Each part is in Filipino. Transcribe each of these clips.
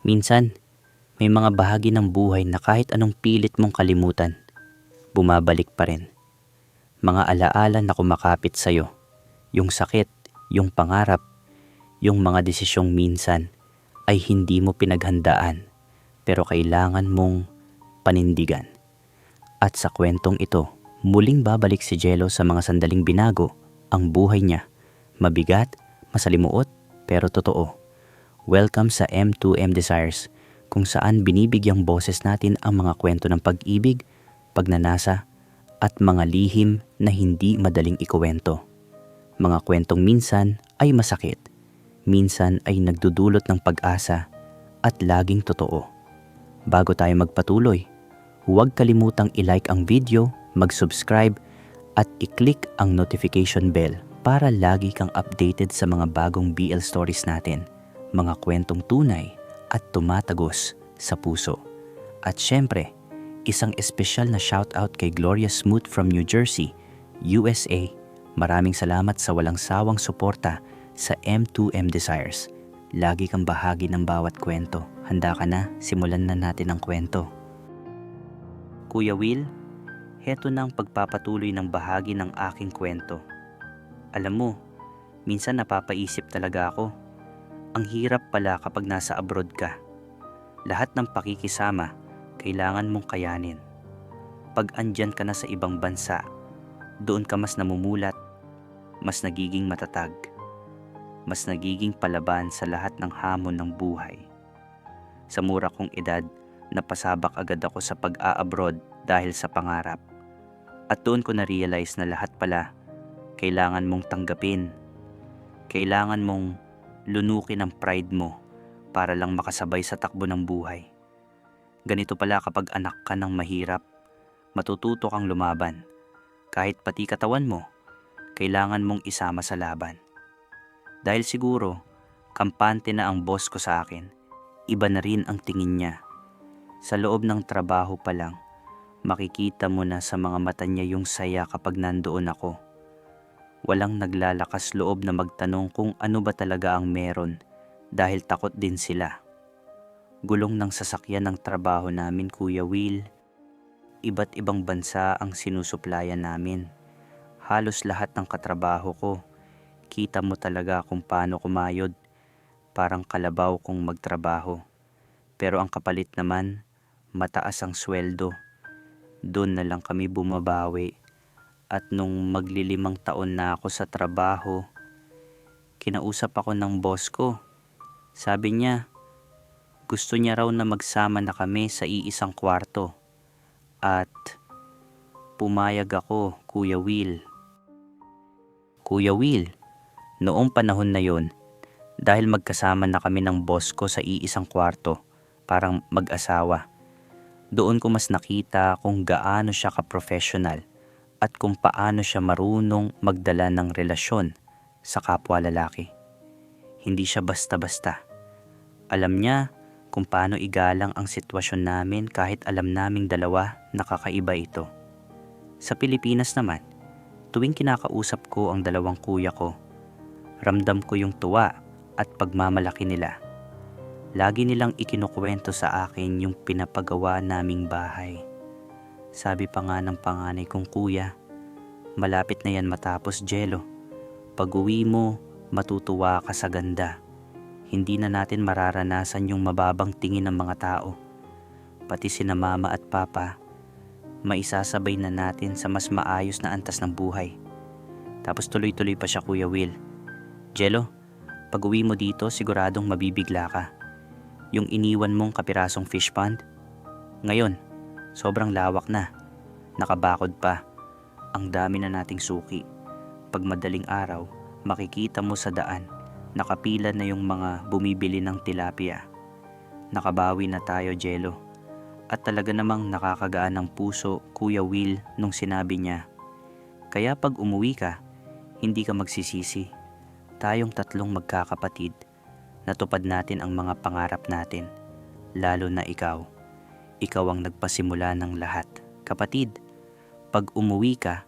Minsan, may mga bahagi ng buhay na kahit anong pilit mong kalimutan, bumabalik pa rin. Mga alaala na kumakapit sa'yo, yung sakit, yung pangarap, yung mga desisyong minsan ay hindi mo pinaghandaan pero kailangan mong panindigan. At sa kwentong ito, muling babalik si Jello sa mga sandaling binago ang buhay niya. Mabigat, masalimuot, pero totoo. Welcome sa M2M Desires, kung saan binibigyang boses natin ang mga kwento ng pag-ibig, pagnanasa, at mga lihim na hindi madaling ikuwento. Mga kwentong minsan ay masakit, minsan ay nagdudulot ng pag-asa, at laging totoo. Bago tayo magpatuloy, huwag kalimutang i-like ang video, mag-subscribe, at i-click ang notification bell para lagi kang updated sa mga bagong BL stories natin, mga kwentong tunay at tumatagos sa puso. At syempre, isang espesyal na shoutout kay Gloria Smoot from New Jersey, USA. Maraming salamat sa walang sawang suporta sa M2M Desires. Lagi kang bahagi ng bawat kwento. Handa ka na? Simulan na natin ang kwento. Kuya Will, heto na ang pagpapatuloy ng bahagi ng aking kwento. Alam mo, minsan napapaisip talaga ako. Ang hirap pala kapag nasa abroad ka. Lahat ng pakikisama, kailangan mong kayanin. Pag andyan ka na sa ibang bansa, doon ka mas namumulat, mas nagiging matatag, mas nagiging palaban sa lahat ng hamon ng buhay. Sa mura kong edad, napasabak agad ako sa pag-a-abroad dahil sa pangarap. At doon ko na-realize na lahat pala, kailangan mong tanggapin. Kailangan mong lunukin ang pride mo para lang makasabay sa takbo ng buhay. Ganito pala kapag anak ka ng mahirap, matututo kang lumaban. Kahit pati katawan mo, kailangan mong isama sa laban. Dahil siguro, kampante na ang boss ko sa akin, iba na rin ang tingin niya. Sa loob ng trabaho pa lang, makikita mo na sa mga mata niya yung saya kapag nandoon ako. Walang naglalakas loob na magtanong kung ano ba talaga ang meron dahil takot din sila. Gulong ng sasakyan ng trabaho namin, Kuya Will. Iba't ibang bansa ang sinusuplayan namin. Halos lahat ng katrabaho ko, kita mo talaga kung paano kumayod. Parang kalabaw kung magtrabaho. Pero ang kapalit naman, mataas ang sweldo. Doon na lang kami bumabawi. At nung maglilimang taon na ako sa trabaho, kinausap ako ng boss ko. Sabi niya, gusto niya raw na magsama na kami sa iisang kwarto. At pumayag ako, Kuya Will. Kuya Will, noong panahon na yon, dahil magkasama na kami ng boss ko sa iisang kwarto, parang mag-asawa, doon ko mas nakita kung gaano siya ka-professional at kung paano siya marunong magdala ng relasyon sa kapwa lalaki. Hindi siya basta-basta. Alam niya kung paano igalang ang sitwasyon namin kahit alam naming dalawa na kakaiba ito. Sa Pilipinas naman, tuwing kinakausap ko ang dalawang kuya ko, ramdam ko yung tuwa at pagmamalaki nila. Lagi nilang ikinukwento sa akin yung pinapagawa naming bahay. Sabi pa nga ng panganay kong kuya, malapit na yan matapos, Jello. Pag-uwi mo, matutuwa ka sa ganda. Hindi na natin mararanasan yung mababang tingin ng mga tao. Pati sina mama at papa, maisasabay na natin sa mas maayos na antas ng buhay. Tapos tuloy-tuloy pa siya, Kuya Will. Jello, pag-uwi mo dito siguradong mabibigla ka. Yung iniwan mong kapirasong fish pond, ngayon, sobrang lawak na. Nakabakod pa. Ang dami na nating suki. Pag madaling araw, makikita mo sa daan, nakapila na yung mga bumibili ng tilapia. Nakabawi na tayo, Jello. At talaga namang nakakagaan ng puso, Kuya Will, nung sinabi niya, kaya pag umuwi ka, hindi ka magsisisi. Tayong tatlong magkakapatid, natupad natin ang mga pangarap natin. Lalo na ikaw. Ikaw ang nagpasimula ng lahat. Kapatid, pag umuwi ka,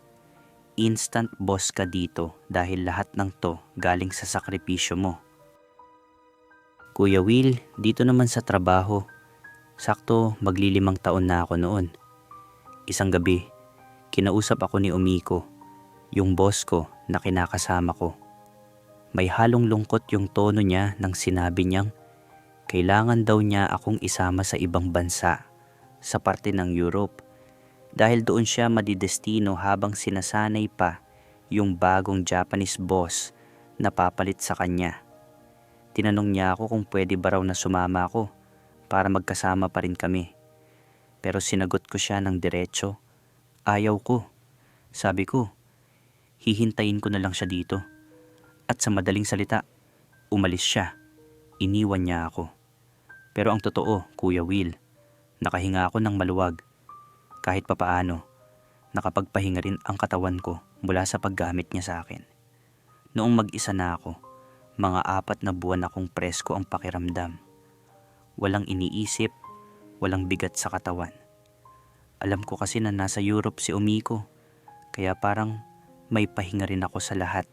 instant boss ka dito dahil lahat ng to galing sa sakripisyo mo. Kuya Will, dito naman sa trabaho. Sakto maglilimang taon na ako noon. Isang gabi, kinausap ako ni Umiko, yung boss ko na kinakasama ko. May halong lungkot yung tono niya nang sinabi niyang kailangan daw niya akong isama sa ibang bansa, sa parte ng Europe, dahil doon siya madidestino habang sinasanay pa yung bagong Japanese boss na papalit sa kanya. Tinanong niya ako kung pwede ba raw na sumama ako para magkasama pa rin kami. Pero sinagot ko siya ng diretso, ayaw ko. Sabi ko, hihintayin ko na lang siya dito. At sa madaling salita, umalis siya. Iniwan niya ako. Pero ang totoo, Kuya Will, nakahinga ako ng maluwag. Kahit papaano, nakapagpahinga rin ang katawan ko mula sa paggamit niya sa akin. Noong mag-isa na ako, mga 4 na buwan akong presko ang pakiramdam. Walang iniisip, walang bigat sa katawan. Alam ko kasi na nasa Europe si Umiko, kaya parang may pahinga rin ako sa lahat.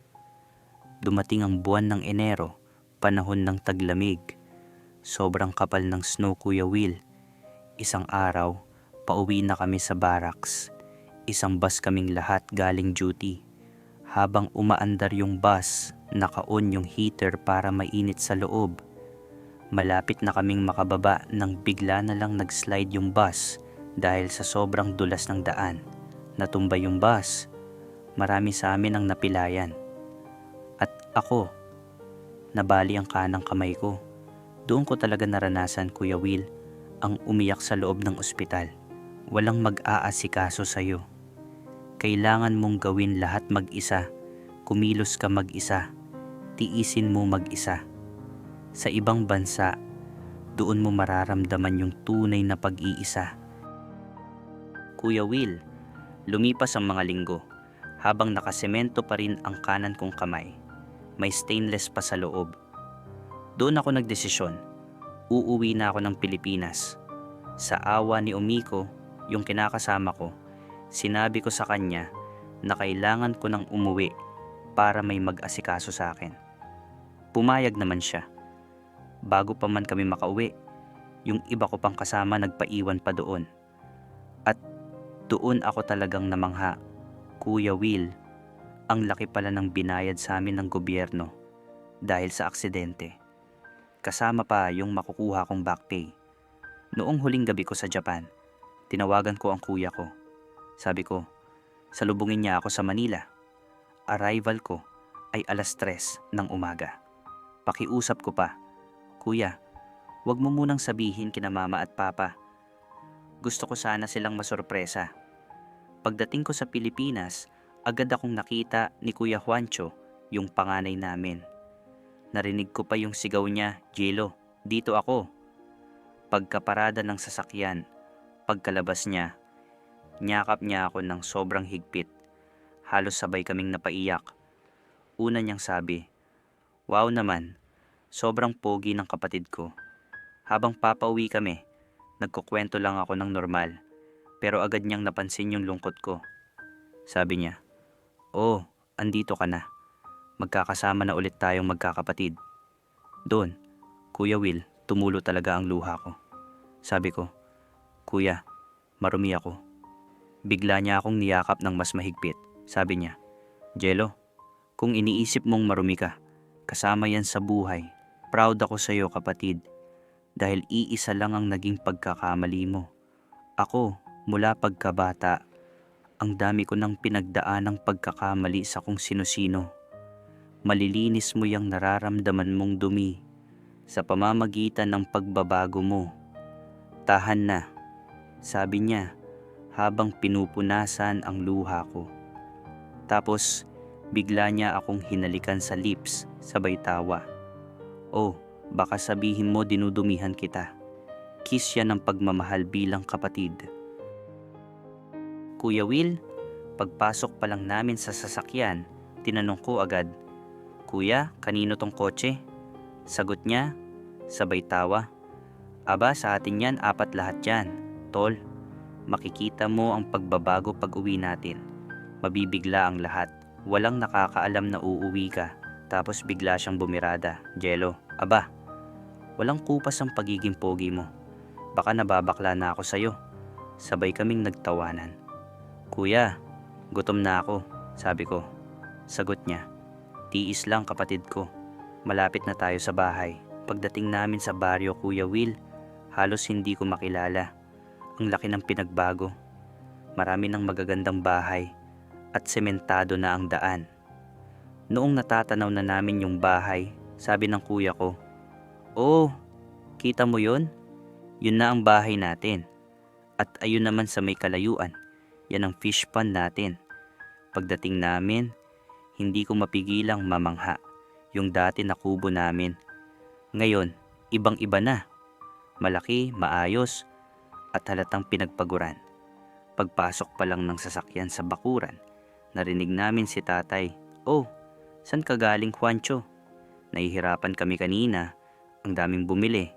Dumating ang buwan ng Enero, panahon ng taglamig. Sobrang kapal ng snow, Kuya Will. Isang araw, pauwi na kami sa barracks. Isang bus kaming lahat galing duty. Habang umaandar yung bus, naka-on yung heater para mainit sa loob. Malapit na kaming makababa nang bigla na lang nag-slide yung bus dahil sa sobrang dulas ng daan. Natumba yung bus. Marami sa amin ang napilayan. At ako, nabali ang kanang kamay ko. Doon ko talaga naranasan, Kuya Will, ang umiyak sa loob ng ospital. Walang mag-aasikaso sa'yo. Kailangan mong gawin lahat mag-isa. Kumilos ka mag-isa. Tiisin mo mag-isa. Sa ibang bansa, doon mo mararamdaman yung tunay na pag-iisa. Kuya Will, lumipas ang mga linggo. Habang nakasemento pa rin ang kanan kong kamay, may stainless pa sa loob. Doon ako nagdesisyon. Uuwi na ako ng Pilipinas. Sa awa ni Umiko, yung kinakasama ko, sinabi ko sa kanya na kailangan ko nang umuwi para may mag-asikaso sa akin. Pumayag naman siya. Bago pa man kami makauwi, yung iba ko pang kasama nagpaiwan pa doon. At doon ako talagang namangha, Kuya Will, ang laki pala ng binayad sa amin ng gobyerno dahil sa aksidente. Kasama pa yung makukuha kong back pay. Noong huling gabi ko sa Japan, tinawagan ko ang kuya ko. Sabi ko, salubungin niya ako sa Manila. Arrival ko ay 3:00 ng umaga. Pakiusap ko pa, Kuya, wag mo munang sabihin kina mama at papa. Gusto ko sana silang masorpresa. Pagdating ko sa Pilipinas, agad akong nakita ni Kuya Juancho, yung panganay namin. Narinig ko pa yung sigaw niya, Jello, dito ako. Pagkaparada ng sasakyan, pagkalabas niya, niyakap niya ako ng sobrang higpit. Halos sabay kaming napaiyak. Una niyang sabi, wow naman, sobrang pogi ng kapatid ko. Habang papauwi kami, nagkukwento lang ako ng normal, pero agad niyang napansin yung lungkot ko. Sabi niya, oh, andito ka na. Magkakasama na ulit tayong magkakapatid. Doon, Kuya Will, tumulo talaga ang luha ko. Sabi ko, Kuya, marumi ako. Bigla niya akong niyakap ng mas mahigpit. Sabi niya, Jello, kung iniisip mong marumi ka, kasama yan sa buhay. Proud ako sa iyo, kapatid. Dahil iisa lang ang naging pagkakamali mo. Ako, mula pagkabata, ang dami ko nang pinagdaan ng pagkakamali sa kung sino-sino. Malilinis mo yung nararamdaman mong dumi sa pamamagitan ng pagbabago mo. Tahan na, sabi niya habang pinupunasan ang luha ko. Tapos bigla niya akong hinalikan sa lips sabay tawa. Oh, baka sabihin mo dinudumihan kita. Kiss yan ng pagmamahal bilang kapatid. Kuya Will, pagpasok pa lang namin sa sasakyan, tinanong ko agad, Kuya, kanino tong kotse? Sagot niya, sabay tawa. Aba, sa atin yan, 4 lahat yan. Tol, makikita mo ang pagbabago pag uwi natin. Mabibigla ang lahat. Walang nakakaalam na uuwi ka. Tapos bigla siyang bumirada. Jello, aba, Walang kupas ang pagiging pogi mo. Baka nababakla na ako sa'yo. Sabay kaming nagtawanan. Kuya, gutom na ako, sabi ko. Sagot niya, tiis lang kapatid ko. Malapit na tayo sa bahay. Pagdating namin sa baryo, Kuya Will, halos hindi ko makilala. Ang laki ng pinagbago. Marami ng magagandang bahay at sementado na ang daan. Noong natatanaw na namin yung bahay, sabi ng kuya ko, "Oh, kita mo yun? Yun na ang bahay natin. At ayun naman sa may kalayuan, yan ang fish pond natin." Pagdating namin, hindi ko mapigilang mamangha. Yung dati na kubo namin. Ngayon, ibang-iba na. Malaki, maayos, at halatang pinagpaguran. Pagpasok pa lang ng sasakyan sa bakuran, narinig namin si tatay, "Oh, san ka galing, Juancho? Nahihirapan kami kanina, ang daming bumili."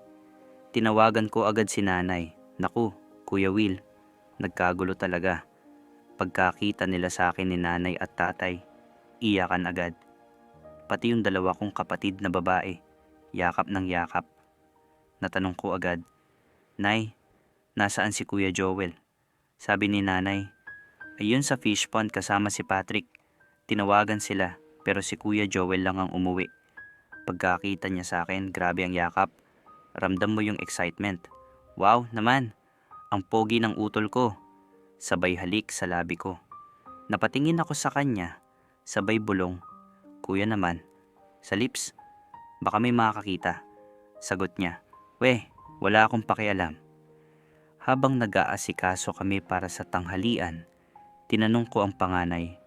Tinawagan ko agad si nanay. Naku, Kuya Will, nagkagulo talaga. Pagkakita nila sa akin ni nanay at tatay, iyakan agad. Pati yung dalawa kong kapatid na babae, yakap ng yakap. Natanong ko agad, "Nay, nasaan si Kuya Joel?" Sabi ni nanay, "Ayun sa fish pond kasama si Patrick. Tinawagan sila pero si Kuya Joel lang ang umuwi." Pagkakita niya sa akin, grabe ang yakap. Ramdam mo yung excitement. "Wow naman, ang pogi ng utol ko." Sabay halik sa labi ko. Napatingin ako sa kanya, sabay bulong, "Kuya naman, sa lips, baka may makakita." Sagot niya, "Weh, wala akong pakialam." Habang nag-aasikaso kami para sa tanghalian, tinanong ko ang panganay,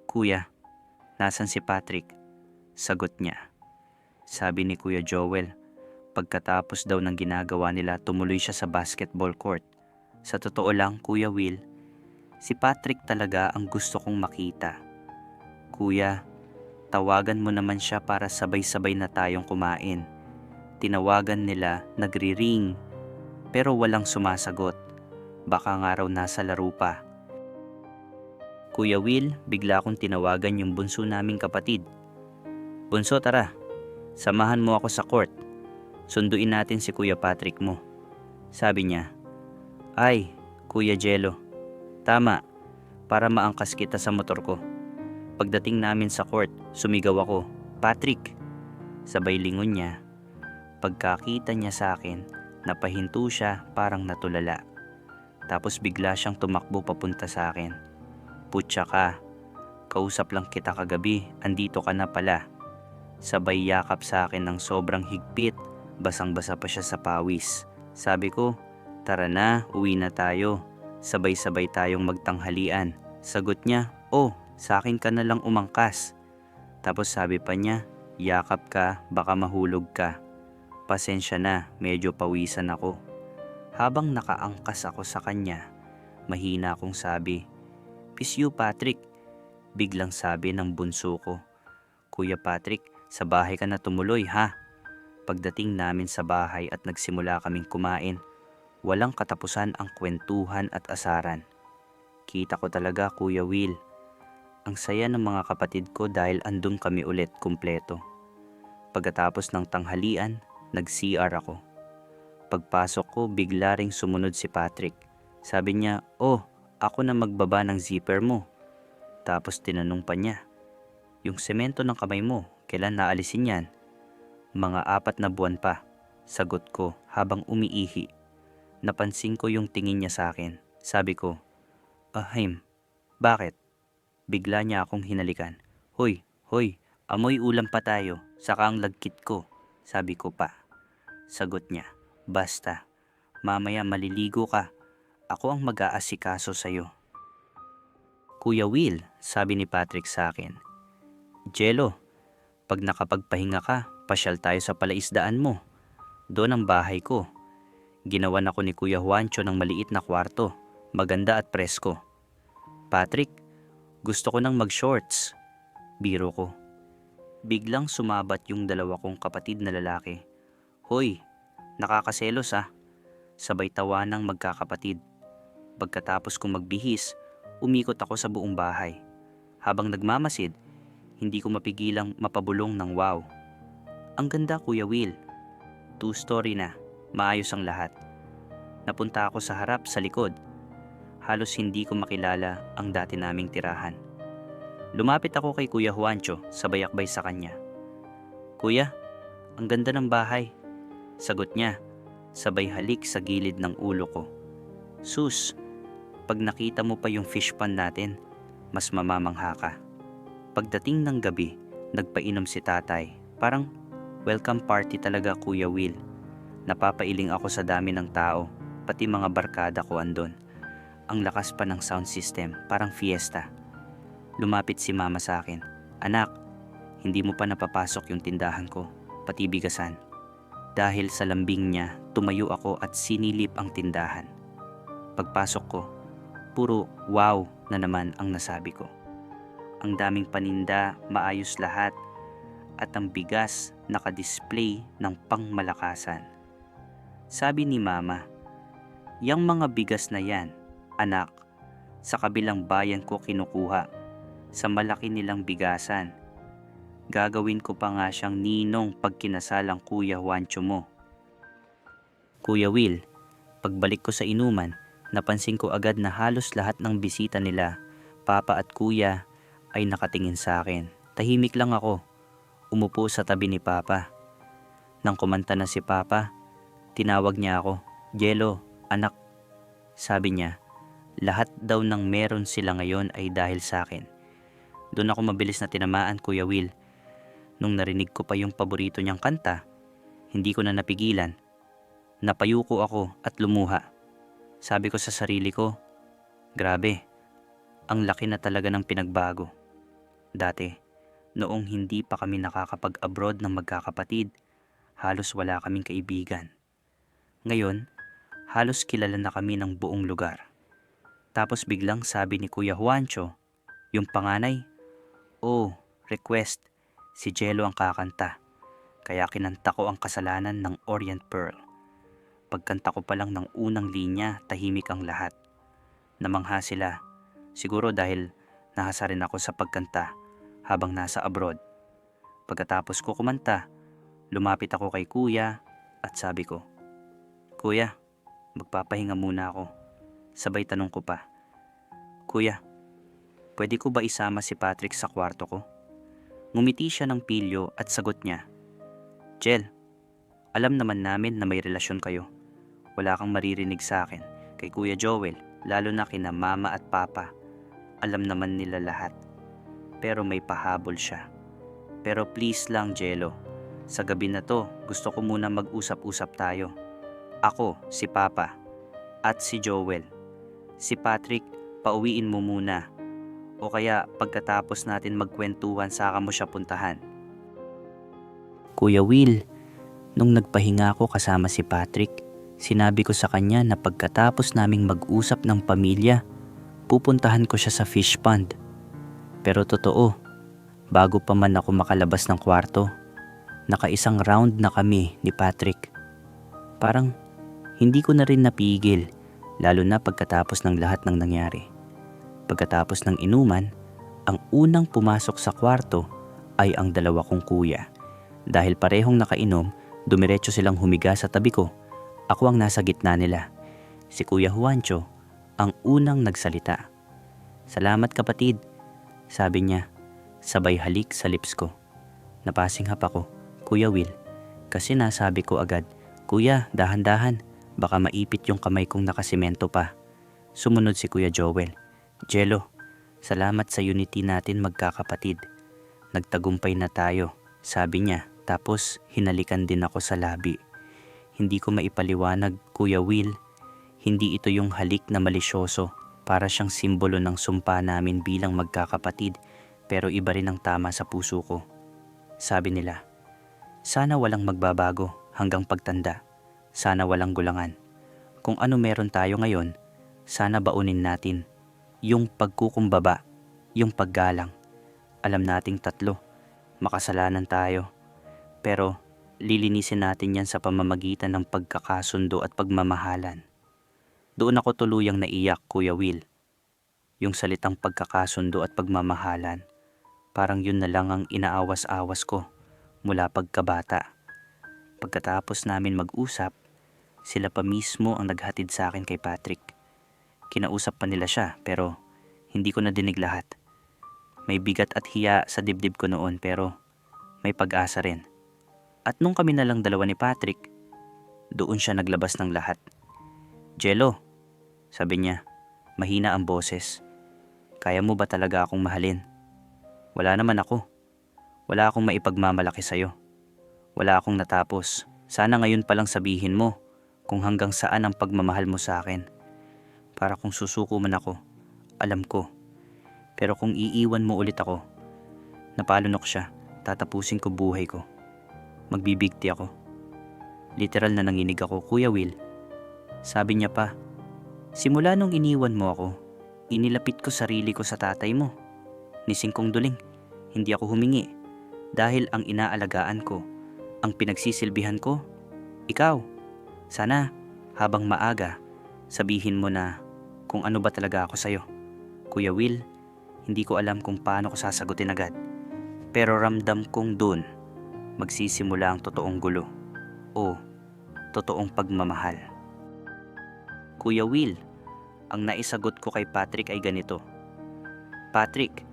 "Kuya, nasan si Patrick?" Sagot niya. Sabi ni Kuya Joel, pagkatapos daw ng ginagawa nila, tumuloy siya sa basketball court. Sa totoo lang, Kuya Will, si Patrick talaga ang gusto kong makita. Kuya, tawagan mo naman siya para sabay-sabay na tayong kumain. Tinawagan nila, nagri-ring, pero walang sumasagot. Baka nga raw nasa laro pa. Kuya Will, bigla akong tinawagan yung bunso naming kapatid. "Bunso, tara. Samahan mo ako sa court. Sunduin natin si Kuya Patrick mo." Sabi niya, "Ay, Kuya Jello, tama, para maangkas kita sa motor ko." Pagdating namin sa court, sumigaw ako, "Patrick!" Sabay lingon niya. Pagkakita niya sa akin, napahinto siya, parang natulala. Tapos bigla siyang tumakbo papunta sa akin. "Putya ka, kausap lang kita kagabi, andito ka na pala." Sabay yakap sa akin ng sobrang higpit, basang-basa pa siya sa pawis. Sabi ko, "Tara na, uwi na tayo. Sabay-sabay tayong magtanghalian." Sagot niya, "Oh, sa akin ka na lang umangkas." Tapos sabi pa niya, "Yakap ka, baka mahulog ka." Pasensya na, medyo pawisan ako. Habang nakaangkas ako sa kanya, mahina akong sabi, "Miss you, Patrick." Biglang sabi ng bunso ko, "Kuya Patrick, sa bahay ka na tumuloy, ha?" Pagdating namin sa bahay at nagsimula kaming kumain, walang katapusan ang kwentuhan at asaran. Kita ko talaga, Kuya Will, ang saya ng mga kapatid ko dahil andun kami ulit kumpleto. Pagkatapos ng tanghalian, nag-CR ako. Pagpasok ko, bigla ring sumunod si Patrick. Sabi niya, "Oh, ako na magbaba ng zipper mo." Tapos tinanong pa niya, "Yung semento ng kamay mo, kailan naalisin yan?" "Mga 4 na buwan pa," sagot ko habang umiihi. Napansin ko yung tingin niya sa akin. Sabi ko, "Ahim, bakit?" Bigla niya akong hinalikan. Hoy, amoy ulam pa tayo, saka ang lagkit ko." Sabi ko pa. Sagot niya, "Basta, mamaya maliligo ka. Ako ang mag-aasikaso sa'yo." "Kuya Will," sabi ni Patrick sa akin, "Jello, pag nakapagpahinga ka, pasyal tayo sa palaisdaan mo. Doon ang bahay ko. Ginawan ako ni Kuya Juancho ng maliit na kwarto, maganda at presko." "Patrick, gusto ko nang mag-shorts." Biro ko. Biglang sumabat yung dalawa kong kapatid na lalaki. "Hoy, nakakaselos ah." Sabay tawa ng magkakapatid. Pagkatapos kong magbihis, umikot ako sa buong bahay. Habang nagmamasid, hindi ko mapigilang mapabulong ng wow. "Ang ganda, Kuya Will." 2-story na, maayos ang lahat. Napunta ako sa harap sa likod. Halos hindi ko makilala ang dati naming tirahan. Lumapit ako kay Kuya Juancho, sabay akbay sa kanya. "Kuya, ang ganda ng bahay." Sagot niya, sabay halik sa gilid ng ulo ko. "Sus, pag nakita mo pa yung fish pond natin, mas mamamangha ka." Pagdating ng gabi, nagpainom si tatay. Parang welcome party talaga, Kuya Will. Napapailing ako sa dami ng tao, pati mga barkada ko andon. Ang lakas pa ng sound system, parang fiesta. Lumapit si mama sa akin. "Anak, hindi mo pa napapasok yung tindahan ko, pati bigasan." Dahil sa lambing niya, tumayo ako at sinilip ang tindahan. Pagpasok ko, puro wow na naman ang nasabi ko. Ang daming paninda, maayos lahat, at ang bigas naka-display ng pangmalakasan. Sabi ni mama, "Yang mga bigas na yan, anak, sa kabilang bayan ko kinukuha, sa malaki nilang bigasan. Gagawin ko pa nga siyang ninong pag kinasal ang Kuya Juancho mo." Kuya Will, pagbalik ko sa inuman, napansin ko agad na halos lahat ng bisita nila, papa at kuya, ay nakatingin sa akin. Tahimik lang ako, umupo sa tabi ni papa. Nang kumanta na si papa, tinawag niya ako, "Jello, anak." Sabi niya, lahat daw ng meron sila ngayon ay dahil sa akin. Doon ako mabilis na tinamaan, Kuya Will. Nung narinig ko pa yung paborito niyang kanta, hindi ko na napigilan. Napayuko ako at lumuha. Sabi ko sa sarili ko, grabe, ang laki na talaga ng pinagbago. Dati, noong hindi pa kami nakakapag-abroad ng magkakapatid, halos wala kaming kaibigan. Ngayon, halos kilala na kami ng buong lugar. Tapos biglang sabi ni Kuya Juancho, yung panganay, "Oh, request, si Jello ang kakanta." Kaya kinanta ko ang kasalanan ng Orient Pearl. Pagkanta ko pa lang ng unang linya, tahimik ang lahat. Namangha sila, siguro dahil nahasa rin ako sa pagkanta habang nasa abroad. Pagkatapos ko kumanta, lumapit ako kay kuya at sabi ko, "Kuya, magpapahinga muna ako." Sabay tanong ko pa, "Kuya, pwede ko ba isama si Patrick sa kwarto ko?" Ngumiti siya ng pilyo at sagot niya, "Jel, alam naman namin na may relasyon kayo. Wala kang maririnig sa akin. Kay Kuya Joel, lalo na kina mama at papa. Alam naman nila lahat. Pero may pahabol siya. Pero please lang, Jello, sa gabi na to, gusto ko muna mag-usap-usap tayo. Ako, si Papa, at si Joel. Si Patrick, pauwiin mo muna. O kaya pagkatapos natin magkwentuhan saka mo siya puntahan." Kuya Will, nung nagpahinga ako kasama si Patrick, sinabi ko sa kanya na pagkatapos naming mag-usap ng pamilya, pupuntahan ko siya sa fish pond. Pero totoo, bago pa man ako makalabas ng kwarto, nakaisang round na kami ni Patrick. Parang hindi ko na rin napigil, lalo na pagkatapos ng lahat ng nangyari. Pagkatapos ng inuman, ang unang pumasok sa kwarto ay ang dalawa kong kuya. Dahil parehong nakainom, dumiretso silang humiga sa tabi ko. Ako ang nasa gitna nila. Si Kuya Juancho ang unang nagsalita. "Salamat kapatid," sabi niya, sabay halik sa lips ko. Napasinghap ako, Kuya Will, kasi nasabi ko agad, "Kuya, dahan-dahan, baka maipit yung kamay kong nakasimento pa." Sumunod si Kuya Joel, "Jello, salamat sa unity natin magkakapatid. Nagtagumpay na tayo," sabi niya, tapos hinalikan din ako sa labi. Hindi ko maipaliwanag, Kuya Will, hindi ito yung halik na malisyoso, para siyang simbolo ng sumpa namin bilang magkakapatid, pero iba rin ang tama sa puso ko. Sabi nila, sana walang magbabago hanggang pagtanda, sana walang gulangan. Kung ano meron tayo ngayon, sana baunin natin yung pagkukumbaba, yung paggalang. Alam nating tatlo, makasalanan tayo, pero lilinisin natin yan sa pamamagitan ng pagkakasundo at pagmamahalan. Doon ako tuluyang naiyak, Kuya Will. Yung salitang pagkakasundo at pagmamahalan, parang yun na lang ang inaawas-awas ko mula pagkabata. Pagkatapos namin mag-usap, sila pa mismo ang naghatid sa akin kay Patrick. Kinausap pa nila siya pero hindi ko nadinig lahat. May bigat at hiya sa dibdib ko noon pero may pag-asa rin. At nung kami na lang dalawa ni Patrick, doon siya naglabas ng lahat. "Jello," sabi niya, mahina ang boses. "Kaya mo ba talaga akong mahalin? Wala naman ako. Wala akong maipagmamalaki sa'yo. Wala akong natapos. Sana ngayon palang sabihin mo kung hanggang saan ang pagmamahal mo sa akin. Para kung susuko man ako, alam ko. Pero kung iiwan mo ulit ako," napalunok siya, "tatapusin ko buhay ko. Magbibigti ako." Literal na nanginig ako, Kuya Will. Sabi niya pa, "Simula nung iniwan mo ako, inilapit ko sarili ko sa tatay mo. Nising kong duling, hindi ako humingi. Dahil ang inaalagaan ko, ang pinagsisilbihan ko, ikaw. Sana, habang maaga, sabihin mo na kung ano ba talaga ako sa'yo." Kuya Will, hindi ko alam kung paano ko sasagutin agad. Pero ramdam kong dun magsisimula ang totoong gulo o totoong pagmamahal. "Kuya Will," ang naisagot ko kay Patrick ay ganito. "Patrick,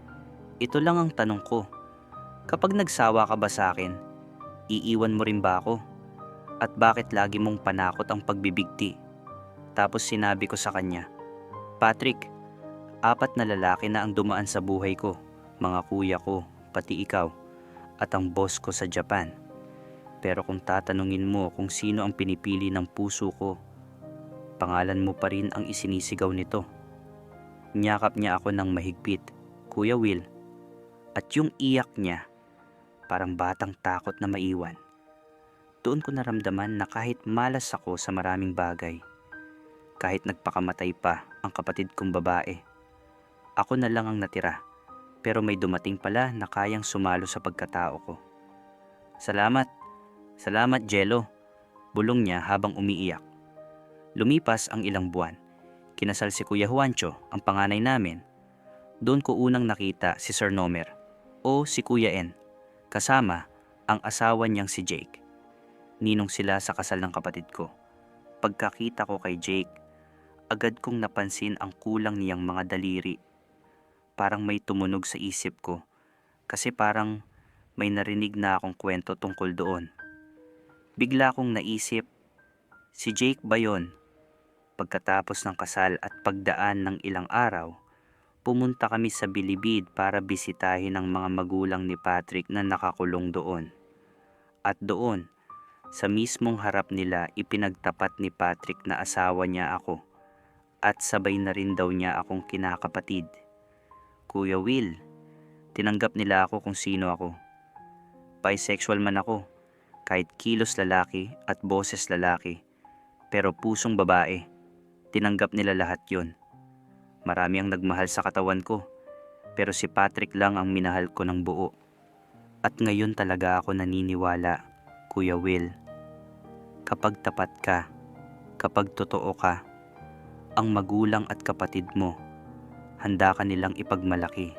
ito lang ang tanong ko. Kapag nagsawa ka ba sa akin, iiwan mo rin ba ako? At bakit lagi mong panakot ang pagbibigti?" Tapos sinabi ko sa kanya, "Patrick, 4 na lalaki na ang dumaan sa buhay ko, mga kuya ko, pati ikaw, at ang boss ko sa Japan. Pero kung tatanungin mo kung sino ang pinipili ng puso ko, pangalan mo pa rin ang isinisigaw nito." Niyakap niya ako ng mahigpit, Kuya Will, at yung iyak niya, parang batang takot na maiwan. Doon ko naramdaman na kahit malas ako sa maraming bagay, kahit nagpakamatay pa ang kapatid kong babae, ako na lang ang natira. Pero may dumating pala na kayang sumalo sa pagkatao ko. Salamat Jello," bulong niya habang umiiyak. Lumipas ang ilang buwan. Kinasal si Kuya Juancho, ang panganay namin. Doon ko unang nakita si Sir Nomer o si Kuya N, kasama ang asawa niyang si Jake. Ninong sila sa kasal ng kapatid ko. Pagkakita ko kay Jake, agad kong napansin ang kulang niyang mga daliri. Parang may tumunog sa isip ko kasi parang may narinig na akong kwento tungkol doon. Bigla kong naisip, si Jake ba yun? Pagkatapos ng kasal at pagdaan ng ilang araw, pumunta kami sa Bilibid para bisitahin ang mga magulang ni Patrick na nakakulong doon. At doon, sa mismong harap nila, ipinagtapat ni Patrick na asawa niya ako at sabay na rin daw niya akong kinakapatid. Kuya Will, tinanggap nila ako kung sino ako. Bisexual man ako, kahit kilos lalaki at boses lalaki, pero pusong babae. Tinanggap nila lahat yun. Marami ang nagmahal sa katawan ko, pero si Patrick lang ang minahal ko ng buo. At ngayon talaga ako naniniwala, Kuya Will. Kapag tapat ka, kapag totoo ka, ang magulang at kapatid mo, handa ka nilang ipagmalaki.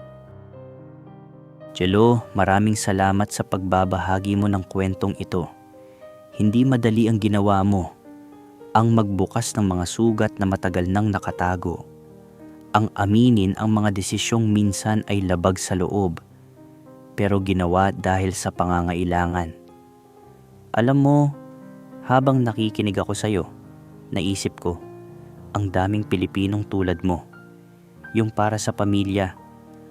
Jello, maraming salamat sa pagbabahagi mo ng kwentong ito. Hindi madali ang ginawa mo. Ang magbukas ng mga sugat na matagal nang nakatago. Ang aminin ang mga desisyong minsan ay labag sa loob, pero ginawa dahil sa pangangailangan. Alam mo, habang nakikinig ako sa'yo, naisip ko, ang daming Pilipinong tulad mo. Yung para sa pamilya,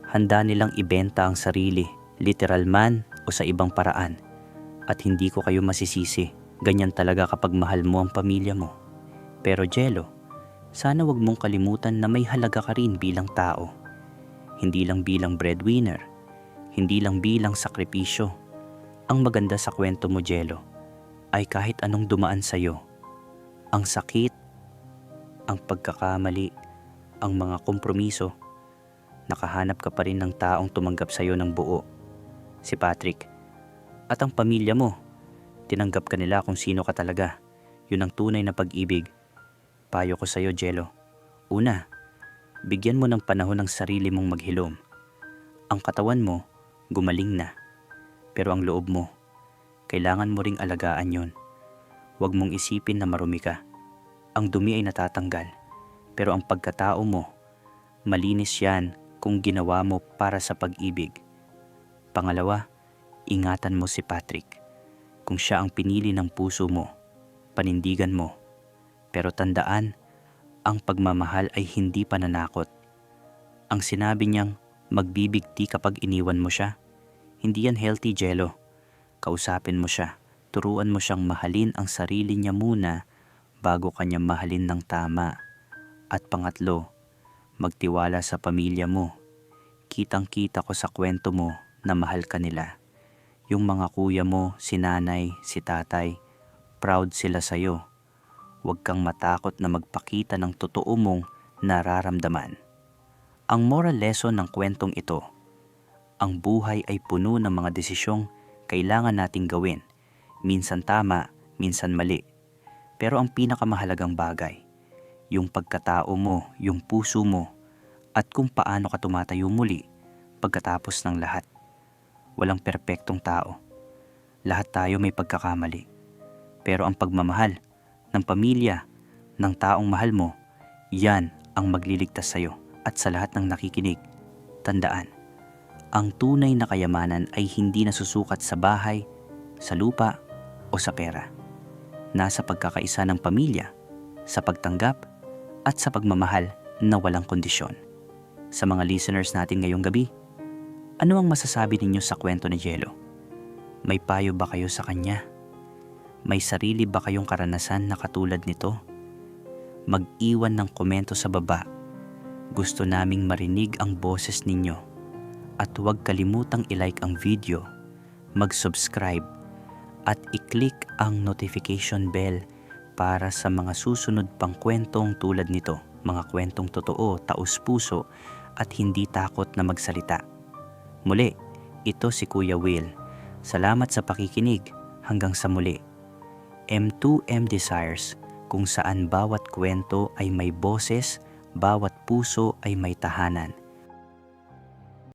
handa nilang ibenta ang sarili, literal man o sa ibang paraan. At hindi ko kayo masisisi, ganyan talaga kapag mahal mo ang pamilya mo. Pero Jello, sana wag mong kalimutan na may halaga ka rin bilang tao. Hindi lang bilang breadwinner, hindi lang bilang sakripisyo. Ang maganda sa kwento mo, Jello, ay kahit anong dumaan sa'yo. Ang sakit, ang pagkakamali, ang mga kompromiso, nakahanap ka pa rin ng taong tumanggap sa'yo ng buo. Si Patrick. At ang pamilya mo, tinanggap ka nila kung sino ka talaga. Yun ang tunay na pag-ibig. Payo ko sa'yo, Jello. Una, bigyan mo ng panahon ng sarili mong maghilom. Ang katawan mo, gumaling na. Pero ang loob mo, kailangan mo ring alagaan yun. Huwag mong isipin na marumi ka. Ang dumi ay natatanggal, pero ang pagkatao mo, malinis yan kung ginawa mo para sa pag-ibig. Pangalawa, ingatan mo si Patrick. Kung siya ang pinili ng puso mo, panindigan mo. Pero tandaan, ang pagmamahal ay hindi pananakot. Ang sinabi niyang magbibigti kapag iniwan mo siya, hindi yan healthy, Jello. Kausapin mo siya, turuan mo siyang mahalin ang sarili niya muna bago kanya mahalin ng tama. At pangatlo, magtiwala sa pamilya mo. Kitang-kita ko sa kwento mo na mahal ka nila. Yung mga kuya mo, si nanay, si tatay, proud sila sa'yo. Huwag kang matakot na magpakita ng totoo mong nararamdaman. Ang moral lesson ng kwentong ito, ang buhay ay puno ng mga desisyong kailangan nating gawin. Minsan tama, minsan mali. Pero ang pinakamahalagang bagay, yung pagkatao mo, yung puso mo, at kung paano ka tumatayo muli pagkatapos ng lahat. Walang perpektong tao. Lahat tayo may pagkakamali. Pero ang pagmamahal ng pamilya, ng taong mahal mo, yan ang magliligtas sa'yo. At sa lahat ng nakikinig, tandaan, ang tunay na kayamanan ay hindi nasusukat sa bahay, sa lupa, o sa pera. Nasa pagkakaisa ng pamilya, sa pagtanggap, at sa pagmamahal na walang kondisyon. Sa mga listeners natin ngayong gabi, ano ang masasabi ninyo sa kwento ni Jello? May payo ba kayo sa kanya? May sarili ba kayong karanasan na katulad nito? Mag-iwan ng komento sa baba. Gusto naming marinig ang boses ninyo. At huwag kalimutang i-like ang video, mag-subscribe, at i-click ang notification bell para sa mga susunod pang kwentong tulad nito. Mga kwentong totoo, taus-puso, at hindi takot na magsalita. Muli, ito si Kuya Will. Salamat sa pakikinig. Hanggang sa muli. M2M Desires, kung saan bawat kwento ay may boses, bawat puso ay may tahanan.